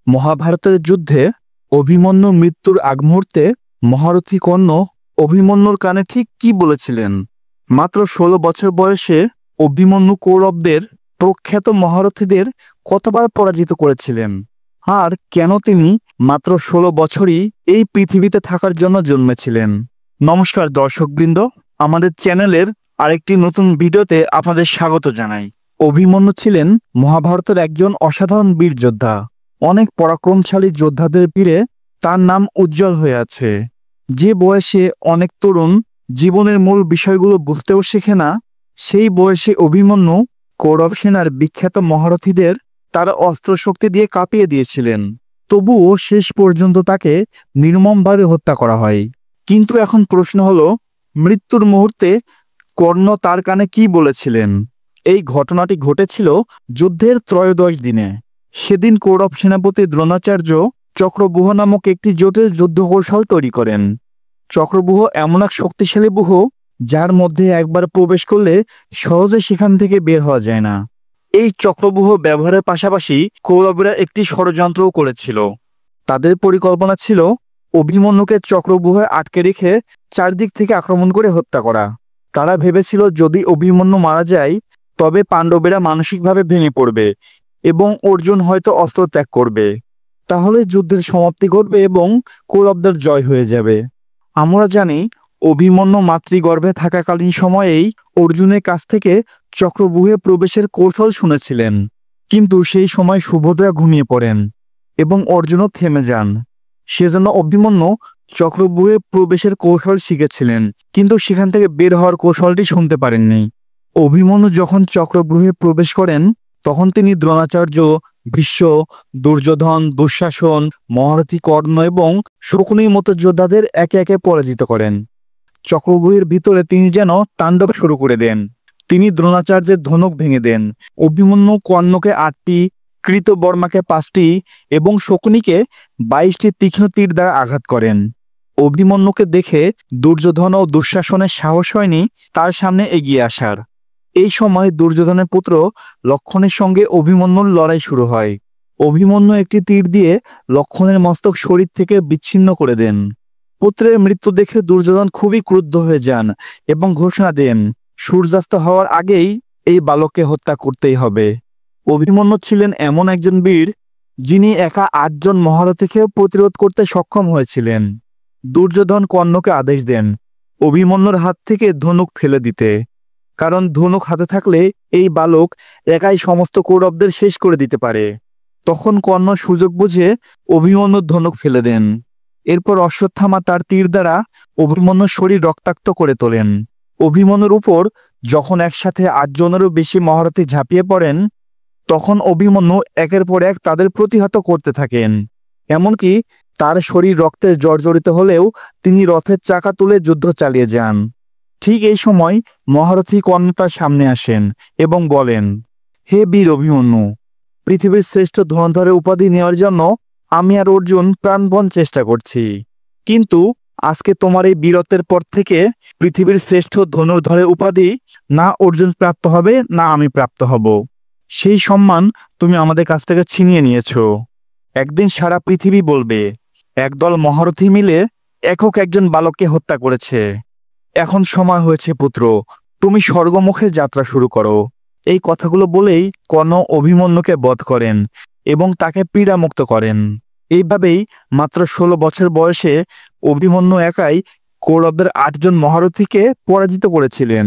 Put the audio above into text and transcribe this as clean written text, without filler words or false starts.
মহাভারতের যুদ্ধে অভিমন্যুর মৃত্যুর আগ মুহূর্তে মহারথী কর্ণ অভিমন্যুর কানে ঠিক কি বলেছিলেন? মাত্র ১৬ বছর বয়সে অভিমন্যু কৌরবদের প্রখ্যাত মহারথীদের কতবার পরাজিত করেছিলেন, আর কেন তিনি মাত্র ১৬ বছরই এই পৃথিবীতে থাকার জন্য জন্মেছিলেন? নমস্কার দর্শকবৃন্দ, আমাদের চ্যানেলের আরেকটি নতুন ভিডিওতে আপনাদের স্বাগত জানাই। অভিমন্যু ছিলেন মহাভারতের একজন অসাধারণ বীর যোদ্ধা। অনেক পরাক্রমশালী যোদ্ধাদের ভিড়ে তার নাম উজ্জ্বল হয়ে আছে। যে বয়সে অনেক তরুণ জীবনের মূল বিষয়গুলো বুঝতেও শেখে না, সেই বয়সে অভিমন্যু কৌরব সেনার বিখ্যাত মহারথীদের তার অস্ত্রশক্তি দিয়ে কাঁপিয়ে দিয়েছিলেন। তবুও শেষ পর্যন্ত তাকে নির্মমভাবে হত্যা করা হয়। কিন্তু এখন প্রশ্ন হলো, মৃত্যুর মুহূর্তে কর্ণ তার কানে কি বলেছিলেন? এই ঘটনাটি ঘটেছিল যুদ্ধের ত্রয়োদশ দিনে। সেদিন কৌরব সেনাপতি দ্রোণাচার্য চক্রব্যূহ নামক একটি জটিল যুদ্ধ কৌশল তৈরি করেন। চক্রব্যূহ এমন এক শক্তিশালী ব্যূহ যার মধ্যে একবার প্রবেশ করলে সহজে সেখান থেকে বের হওয়া যায় না। এই চক্রব্যূহ ব্যবহারের পাশাপাশি কৌরবেরা একটি ষড়যন্ত্রও করেছিল। তাদের পরিকল্পনা ছিল অভিমন্যুকে চক্রব্যূহে আটকে রেখে চারদিক থেকে আক্রমণ করে হত্যা করা। তারা ভেবেছিল যদি অভিমন্যু মারা যায় তবে পাণ্ডবেরা মানসিকভাবে ভেঙে পড়বে এবং অর্জুন হয়তো অস্ত্র ত্যাগ করবে। তাহলে যুদ্ধের সমাপ্তি ঘটবে এবং কৌরবদের জয় হয়ে যাবে। আমরা জানি অভিমন্যু মাতৃগর্ভে থাকাকালীন সময়েই অর্জুনের কাছ থেকে চক্রব্যূহে প্রবেশের কৌশল শুনেছিলেন। কিন্তু সেই সময় সুভদ্রা ঘুমিয়ে পড়েন এবং অর্জুনও থেমে যান। সেজন্য অভিমন্যু চক্রব্যূহে প্রবেশের কৌশল শিখেছিলেন, কিন্তু সেখান থেকে বের হওয়ার কৌশলটি শুনতে পারেননি। অভিমন্যু যখন চক্রব্যূহে প্রবেশ করেন তখন তিনি দ্রোণাচার্য, ভীষ্ম, দুর্যোধন, দুঃশাসন, মহারথী কর্ণ এবং শকুনির মতো যোদ্ধাদের একে একে পরাজিত করেন। চক্রব্যূহের ভিতরে তিনি যেন তাণ্ডব শুরু করে দেন। তিনি দ্রোণাচার্যের ধনুক ভেঙে দেন, অভিমন্যু কর্ণকে ৮টি, কৃতবর্মাকে ৫টি এবং শকুনিকে ২২টি তীক্ষ্ণ তীর দ্বারা আঘাত করেন। অভিমন্যুকে দেখে দুর্যোধন ও দুঃশাসনের সাহস হয়নি তার সামনে এগিয়ে আসার। এই সময় দুর্যোধনের পুত্র লক্ষণের সঙ্গে অভিমন্যুর লড়াই শুরু হয়। অভিমন্যু একটি তীর দিয়ে লক্ষণের মস্তক শরীর থেকে বিচ্ছিন্ন করে দেন। পুত্রের মৃত্যু দেখে দুর্যোধন খুবই ক্রুদ্ধ হয়ে যান এবং ঘোষণা দেন, সূর্যাস্ত হওয়ার আগেই এই বালককে হত্যা করতেই হবে। অভিমন্যু ছিলেন এমন একজন বীর যিনি একা ৮ জন মহারথীকে প্রতিরোধ করতে সক্ষম হয়েছিলেন। দুর্যোধন কর্ণকে আদেশ দেন অভিমন্যুর হাত থেকে ধনুক ফেলে দিতে, কারণ ধনুক হাতে থাকলে এই বালক একাই সমস্ত কৌরবদের শেষ করে দিতে পারে। তখন কর্ণ সুযোগ বুঝে অভিমন্যুর ধনুক ফেলে দেন। এরপর অশ্বত্থামা তার তীর দ্বারা অভিমন্যুর শরীর রক্তাক্ত করে তোলেন। অভিমন্যুর উপর যখন একসাথে ৮ জনেরও বেশি মহারথী ঝাঁপিয়ে পড়েন তখন অভিমন্যু একের পর এক তাদের প্রতিহত করতে থাকেন। এমনকি তার শরীর রক্তে জর্জরিত হলেও তিনি রথের চাকা তুলে যুদ্ধ চালিয়ে যান। ঠিক এই সময় মহারথী কর্ণ তার সামনে আসেন এবং বলেন, হে বীর অভিমন্যু, পৃথিবীর শ্রেষ্ঠ ধনুর্ধরের উপাধি নেওয়ার জন্য আমি আর অর্জুন প্রাণপণ চেষ্টা করছি, কিন্তু আজকে তোমার এই বীরত্বের পর থেকে পৃথিবীর শ্রেষ্ঠ ধনুর্ধরের উপাধি না অর্জুন প্রাপ্ত হবে না আমি প্রাপ্ত হব। সেই সম্মান তুমি আমাদের কাছ থেকে ছিনিয়ে নিয়েছ। একদিন সারা পৃথিবী বলবে একদল মহারথী মিলে একক একজন বালককে হত্যা করেছে। এখন সময় হয়েছে পুত্র, তুমি স্বর্গমুখে যাত্রা শুরু করো। এই কথাগুলো বলেই কর্ণ অভিমন্যুকে বধ করেন এবং তাকে পীড়ামুক্ত করেন। এইভাবেই মাত্র ১৬ বছর বয়সে অভিমন্যু একাই কৌরবদের ৮ জন মহারথীকে পরাজিত করেছিলেন।